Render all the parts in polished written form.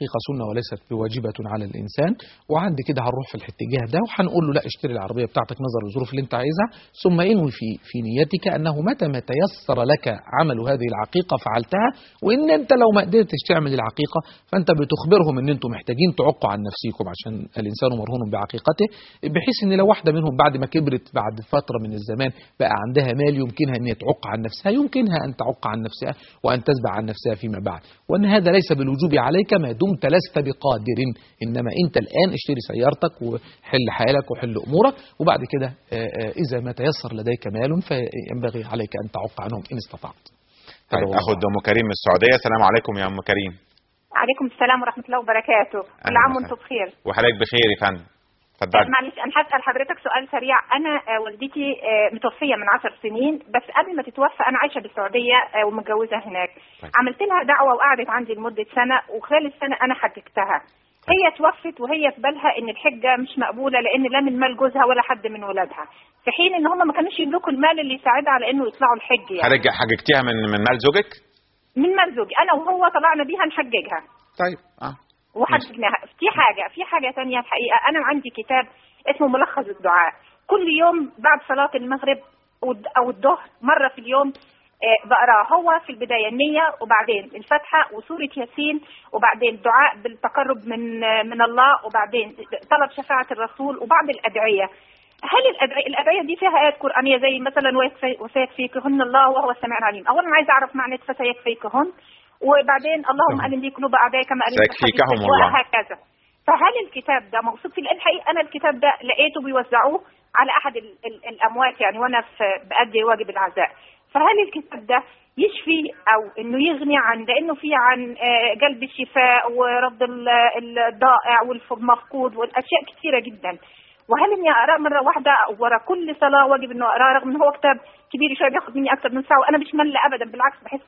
الحقيقة سنة وليست بواجبة على الإنسان. وعند كده هنروح في الاتجاه ده وهنقول له لا، اشتري العربية بتاعتك نظر للظروف اللي انت عايزها، ثم انوي في نيتك أنه متى ما تيسر لك عمل هذه العقيقة فعلتها، وإن انت لو ما قدرتش تعمل العقيقة فانت بتخبرهم ان انتم محتاجين تعقوا عن نفسكم عشان الإنسان مرهون بعقيقته، بحيث ان لو واحدة منهم بعد ما كبرت بعد فترة من الزمان بقى عندها مال يمكنها ان تعق عن نفسها، يمكنها ان تعق عن نفسها وان تتبع عن نفسها فيما بعد، وأن هذا ليس بالوجوب عليك ما دمت لست بقادر، إنما أنت الآن اشتري سيارتك وحل حالك وحل أمورك، وبعد كده إذا ما تيسر لديك مال فينبغي عليك أن تعق عنهم إن استطعت. طيب أخذ أم كريم من السعودية. السلام عليكم يا أم كريم. عليكم السلام ورحمة الله وبركاته. كل عام وانتم بخير. وحضرتك بخير يا فندم. معلش انا هسأل حضرتك سؤال سريع. انا والدتي متوفيه من 10 سنين، بس قبل ما تتوفى انا عايشه بالسعوديه ومتجوزه هناك. عملت لها دعوه وقعدت عندي لمده سنه، وخلال السنه انا حججتها. هي توفت وهي في بالها ان الحجه مش مقبوله لان لا من مال جوزها ولا حد من ولادها، في حين ان هم ما كانوش يملكوا المال اللي يساعدها على انه يطلعوا الحج. يعني حججتيها من مال زوجك؟ من مال زوجي، انا وهو طلعنا بيها نحججها. طيب وحججناها. في حاجه ثانيه الحقيقه، انا عندي كتاب اسمه ملخص الدعاء، كل يوم بعد صلاه المغرب او الظهر مره في اليوم بقراه. هو في البدايه النيه، وبعدين الفاتحه وسوره ياسين، وبعدين دعاء بالتقرب من الله، وبعدين طلب شفاعه الرسول وبعض الادعيه. هل الادعيه دي فيها ايات قرانيه زي مثلا وسيكفيكهن الله وهو السميع العليم؟ اولا عايزه اعرف معنى فسيكفيكهن، وبعدين اللهم ألم لي قلوب أعدائي كما ألمت سيكفيكهم الله، وهكذا. فهل الكتاب ده موثوق فيه؟ لأن الحقيقة أنا الكتاب ده لقيته بيوزعوه على أحد الأموات يعني وأنا بأدي واجب العزاء. فهل الكتاب ده يشفي أو إنه يغني عن، لأنه فيه عن جلب الشفاء ورد الضائع والمفقود والأشياء كثيرة جدا، وهل اني اقرا مره واحده ورا كل صلاه واجب انه اقراه، رغم ان هو كتاب كبير شويه بياخد مني اكثر من ساعه وانا مش ملة ابدا، بالعكس بحس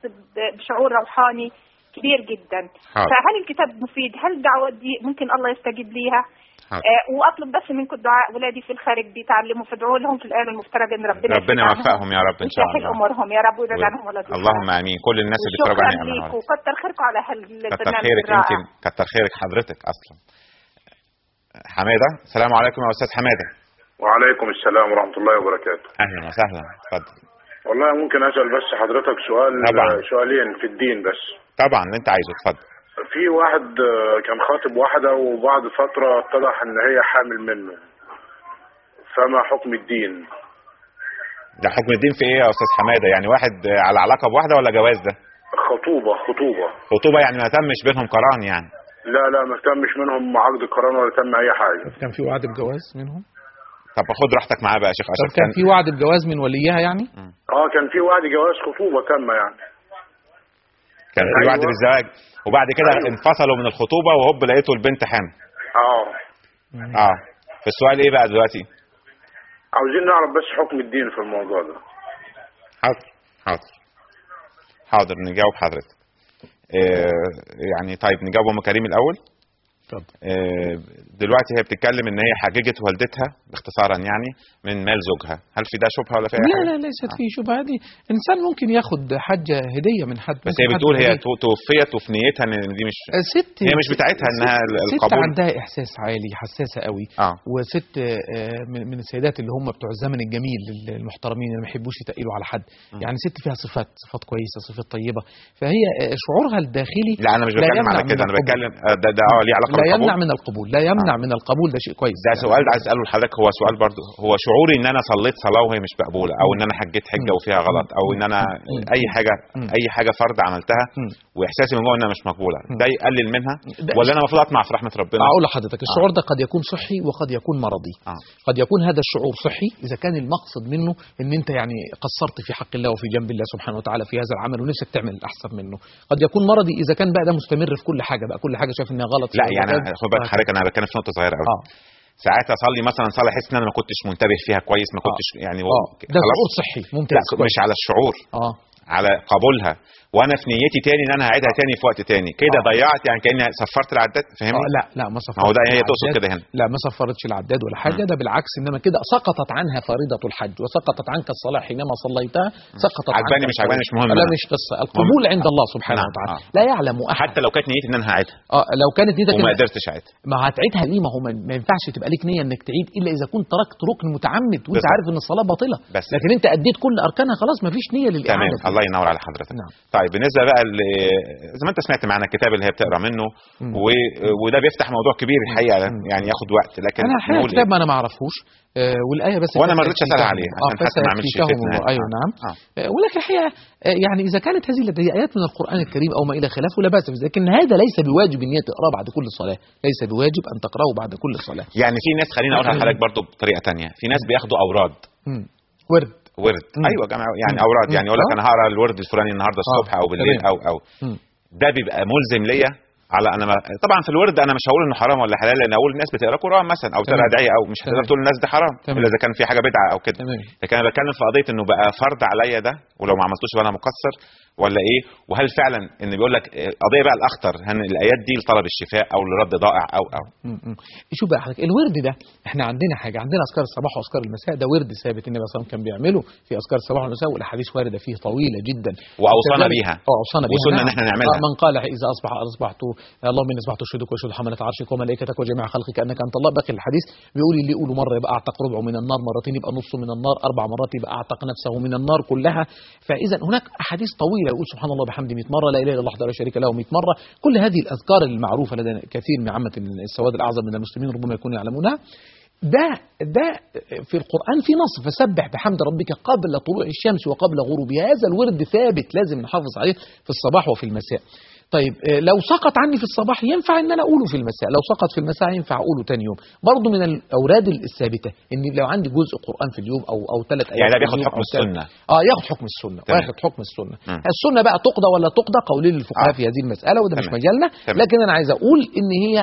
بشعور روحاني كبير جدا. فهل الكتاب مفيد؟ هل الدعوات دي ممكن الله يستجيب ليها؟ واطلب بس منكم الدعاء. ولادي في الخارج بيتعلموا، فادعوا لهم في الايام المفترجه ان ربنا يوفقهم يا رب ان شاء الله، امورهم يا رب ويرضى عنهم ولادهم. اللهم امين. كل الناس اللي بيتفرجوا علينا وكتر خيركم على هالبرنامج. كتر خيرك يمكن كتر خيرك حضرتك اصلا. حماده، السلام عليكم يا استاذ حماده. وعليكم السلام ورحمة الله وبركاته. أهلا وسهلا، اتفضل. والله ممكن أسأل بس حضرتك سؤالين في الدين بس؟ طبعا اللي أنت عايزه، اتفضل. في واحد كان خاطب واحدة وبعد فترة اتضح إن هي حامل منه، فما حكم الدين؟ ده حكم الدين في إيه يا أستاذ حمادة؟ يعني واحد على علاقة بواحدة ولا جواز ده؟ خطوبة يعني ما تمش بينهم قران يعني؟ لا ما تمش منهم عقد قران ولا تم أي حاجة. كان في وعد بجواز منهم؟ طب خد راحتك معاه بقى يا شيخ أشرف. كان في وعد بجواز من وليها يعني؟ كان في وعد جواز خطوبة تم يعني. كان في وعد بالزواج وبعد كده انفصلوا من الخطوبة وهوب لقيتوا البنت حامل. فالسؤال ايه بقى دلوقتي؟ عاوزين نعرف بس حكم الدين في الموضوع ده. حاضر نجاوب حضرتك. يعني طيب نجاوب ام كريم الاول. دلوقتي هي بتتكلم ان هي حججت والدتها باختصارا يعني من مال زوجها، هل في ده شبهه ولا في اي حاجه؟ لا ليست في شبهه، دي انسان ممكن ياخد حاجه هديه من حد، بس هي بتقول هي توفيت وفي نيتها ان دي مش ست، هي مش بتاعتها انها القبول. ست عندها احساس عالي، حساسه قوي. وست من السيدات اللي هم بتوع الزمن الجميل المحترمين اللي ما يحبوش يتقلوا على حد. يعني ست فيها صفات كويسه، صفات طيبه، فهي شعورها الداخلي. لا انا مش بتكلم على كده، انا بتكلم ده ليه علاقه لا يمنع من القبول، لا يمنع من القبول، ده شيء كويس. ده سؤال عايز اساله لحضرتك، هو سؤال برضه، هو شعوري ان انا صليت صلاه وهي مش مقبوله، او ان انا حجيت حجه وفيها غلط، او ان انا اي حاجه فرض عملتها واحساسي من جوه انها مش مقبوله، ده يقلل منها ولا انا المفروض اطمع في رحمه ربنا؟ اقول لحضرتك الشعور ده قد يكون صحي وقد يكون مرضي. قد يكون هذا الشعور صحي اذا كان المقصد منه ان انت يعني قصرت في حق الله وفي جنب الله سبحانه وتعالى في هذا العمل ونفسك تعمل الاحسن منه. قد يكون مرضي اذا كان بقى ده مستمر في كل حاجه، بقى كل حاجه شايف انها غلط. لا يعني خد بالك حضرتك، انا بتكلم في نقطه صغيره قوي. ساعات اصلي مثلا صلاه احس ان انا ما كنتش منتبه فيها كويس، ما كنتش يعني ده شعور صحي ممتاز. لا مش على الشعور. على قبولها وانا في نيتي تاني ان انا هعيدها تاني في وقت تاني كده ضيعت يعني كاني صفرت العداد فاهمني؟ لا ما صفرتش. ما هو ده هي تقصد كده هنا. لا ما صفرتش العداد ولا حاجه، ده بالعكس، انما كده سقطت عنها فريضه الحج وسقطت عنك الصلاه حينما صليتها، سقطت عنك. عجباني مش عجباني مش مهم. لا مش قصه، القبول عند الله سبحانه وتعالى. لا يعلم احد. حتى لو كانت نيتي ان انا هعيدها لو كانت نيتك وما قدرتش اعيدها، ما هتعيدها ليه؟ ما هو ما ينفعش تبقى ليك نيه انك تعيد الا اذا كنت تركت ركن متعمد وانت عارف ان الصلاه باطله، لكن انت اديت كل اركانها خلاص ما فيش نيه للاعاده. تمام، الله ينور على حضرتك. نعم. طيب بالنسبه بقى زي ما انت سمعت معنا الكتاب اللي هي بتقرا منه وده بيفتح موضوع كبير الحقيقه يعني ياخد وقت، لكن انا الحقيقه الكتاب ما انا ما اعرفوش والايه بس وانا ما رضيتش اسال عليه عشان حتى ما اعملش فتنه. ايوه نعم. ولكن الحقيقه يعني اذا كانت هذه الايات من القران الكريم او ما الى خلافه لا باس، لكن هذا ليس بواجب ان تقراه بعد كل صلاه، ليس بواجب ان تقراه بعد كل صلاه. يعني في ناس، خليني اقولها لحضرتك برضو بطريقه ثانيه، في ناس بياخدوا اوراد ورد ايوه يا جماعه، يعني اوراد، يعني يقول لك انا هقرا الورد الفلاني النهارده الصبح او بالليل او ده بيبقى ملزم ليا على انا طبعا في الورد انا مش هقول انه حرام ولا حلال، لان اقول الناس بتقرا قران مثلا او تقرا ادعيه او مش هتقدر تقول الناس ده حرام الا اذا كان في حاجه بدعه او كده. لكن انا بتكلم في قضيه انه بقى فرض عليا ده، ولو ما عملتوش بقى انا مقصر ولا ايه؟ وهل فعلا ان بيقول لك قضيه بقى الاخطر هل الايات دي لطلب الشفاء او لرد ضائع او شوف بقى حضرتك الورد ده احنا عندنا حاجه، عندنا اذكار الصباح واذكار المساء، ده ورد ثابت النبي صلى الله عليه وسلم كان بيعمله في اذكار الصباح والمساء، والاحاديث وارده فيه طويله جدا واوصانا بيها وصلنا ان احنا نعملها. من قال اذا اصبحت اللهم اني اصبحت اشهدك واشهد حمله عرشك وملائكتك وجميع خلقك انك انت الله، باقي الحديث بيقول اللي يقوله مره يبقى اعتق ربعه من النار، مرتين يبقى نصه من النار، 4 مرات يبقى اعتق نفسه من النار كلها. فاذا هناك احاديث طويله يقول سبحان الله بحمده 100 مره، لا اله الا الله وحده لا شريك له 100 مره. كل هذه الاذكار المعروفه لدى كثير من عامه السواد الاعظم من المسلمين ربما يكونوا يعلمونها. ده في القرآن في نص فسبح بحمد ربك قبل طلوع الشمس وقبل غروبها، هذا الورد ثابت لازم نحافظ عليه في الصباح وفي المساء. طيب لو سقط عني في الصباح ينفع ان انا اقوله في المساء، لو سقط في المساء ينفع اقوله ثاني يوم. برضه من الاوراد الثابته ان لو عندي جزء قرآن في اليوم او 3 ايات يعني ده بياخد حكم السنه. ياخد حكم السنه وياخد حكم السنه. السنه بقى تقضى ولا تقضى قولين للفقهاء في هذه المساله، وده مش مجالنا. لكن انا عايز اقول ان هي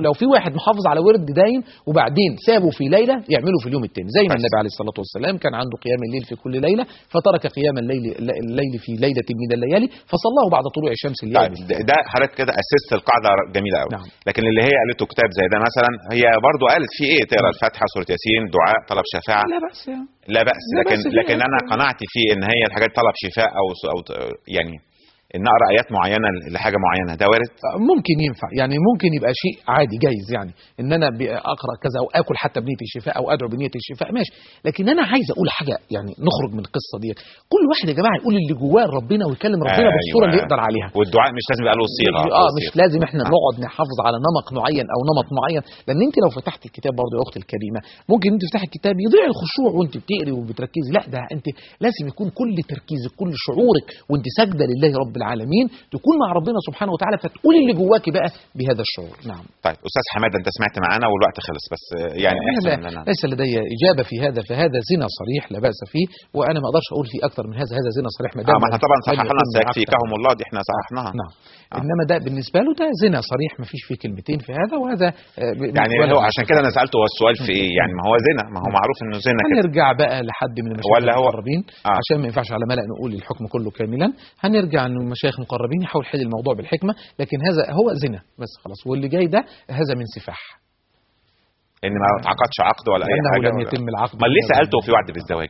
لو في واحد محافظ على ورد دايم وبعدين سابه في ليله يعمله في اليوم الثاني، زي ما النبي عليه الصلاه والسلام كان عنده قيام الليل في كل ليله فترك قيام الليل في ليله من الليالي فصلاه بعد طلوع الشمس اليوم. ده حضرتك كده اسست القاعده جميله قوي. نعم. لكن اللي هي قالته كتاب زي ده مثلا هي برضو قالت فيه ايه؟ تقرا الفاتحه سوره ياسين دعاء طلب شفاعه لا باس لكن انا قناعتي فيه ان هي الحاجات طلب شفاء او يعني ان اقرا ايات معينه لحاجه معينه ده وارد؟ ممكن ينفع، يعني ممكن يبقى شيء عادي جايز، يعني ان انا اقرا كذا او اكل حتى بنيه الشفاء او ادعو بنيه الشفاء ماشي. لكن انا عايز اقول حاجه يعني نخرج من القصه دي، كل واحد يا جماعه يقول اللي جواه ربنا ويكلم ربنا بالصوره اللي يقدر عليها، والدعاء مش لازم يبقى له صيغه مش لازم احنا نقعد نحافظ على نمط معين او نمط معين، لان انت لو فتحت الكتاب برضه يا اختي الكريمه ممكن انت تفتح الكتاب يضيع الخشوع وانت بتقري وبتركزي، لا ده انت لازم يكون كل تركيزك كل شعورك وانت ساجده لله رب العالمين تكون مع ربنا سبحانه وتعالى، فتقول اللي جواكي بقى بهذا الشعور. نعم. طيب استاذ حماده انت سمعت معانا والوقت خلص، بس يعني ليس لدي اجابه في هذا، فهذا زنا صريح لا باس فيه، وانا ما اقدرش اقول فيه اكثر من هذا زنا صريح ما دام ما احنا طبعا صححنا سيكفيكهم الله دي احنا صححناها. نعم. انما ده بالنسبه له ده زنا صريح ما فيش فيه كلمتين في هذا، وهذا يعني هو عشان كده انا سالته هو السؤال في ايه؟ يعني ما هو زنا، ما هو معروف انه زنا كده. هنرجع بقى لحد من المشايخ المقربين عشان ما ينفعش على ملأ نقول الحكم كله كاملا، هنرجع انه المشايخ المقربين يحاول يحل الموضوع بالحكمه، لكن هذا هو زنا بس خلاص، واللي جاي ده هذا من سفاح ان ما اتعقدش عقد ولا اي حاجه لم يتم العقد. ما ليه سالته في وعد بالزواج؟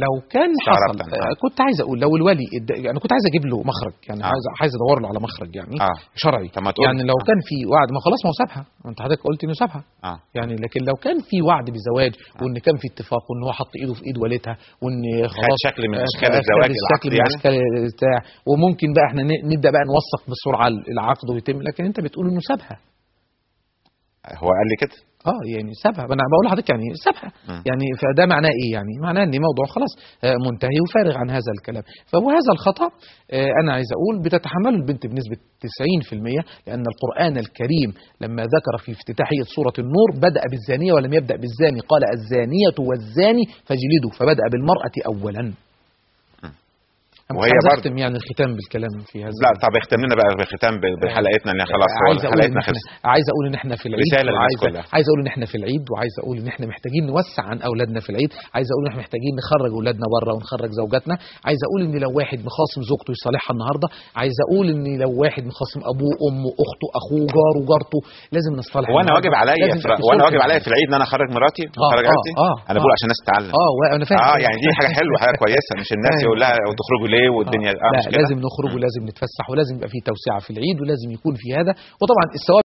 لو كان حصل كنت عايز اقول لو الولي يعني كنت عايز اجيب له مخرج، يعني عايز ادور له على مخرج يعني شرعي، يعني لو كان في وعد ما خلاص ما هو سابها، انت حضرتك قلت انه سابها يعني، لكن لو كان في وعد بزواج وان كان في اتفاق وان هو حط ايده في ايد والدها وان خلاص شكل من اشكال الزواج شكل من اشكال بتاع، وممكن بقى احنا نبدا بقى نوثق بسرعه العقد ويتم، لكن انت بتقول انه سابها. هو قال لي كده يعني سابها، انا بقول لحضرتك يعني سابها، يعني فده معناه ايه؟ يعني معناه ان موضوع خلاص منتهي وفارغ عن هذا الكلام. فهو هذا الخطأ انا عايز اقول بتتحمله البنت بنسبة 90%، لان القرآن الكريم لما ذكر في افتتاحية سورة النور بدأ بالزانية ولم يبدأ بالزاني، قال الزانية والزاني فاجلدوا، فبدأ بالمرأة اولا. وهي برضه يعني الختام بالكلام في هذا. لا طب اختم لنا بقى بالختام بحلقتنا اللي خلاص حلقتنا خلصت. عايز اقول ان احنا في العيد، عايز اقول ان احنا في العيد، وعايز اقول ان احنا محتاجين نوسع عن اولادنا في العيد، عايز اقول ان احنا محتاجين نخرج اولادنا بره ونخرج زوجاتنا، عايز اقول ان لو واحد مخاصم زوجته يصالحها النهارده، عايز اقول ان لو واحد مخاصم ابوه امه اخته اخوه جاره جارته لازم نصطلح. وانا واجب عليا في العيد ان انا اخرج مراتي واخرج عيلتي. انا بقول عشان الناس تتعلم. وانا فاهم. يعني دي حاجه حلوه، حاجه كويسه، مش الناس يقول لها وتخرجوا ليه والدنيا لا، لازم نخرج ولازم نتفسح ولازم يبقى في توسعه في العيد ولازم يكون في هذا. وطبعا الثواب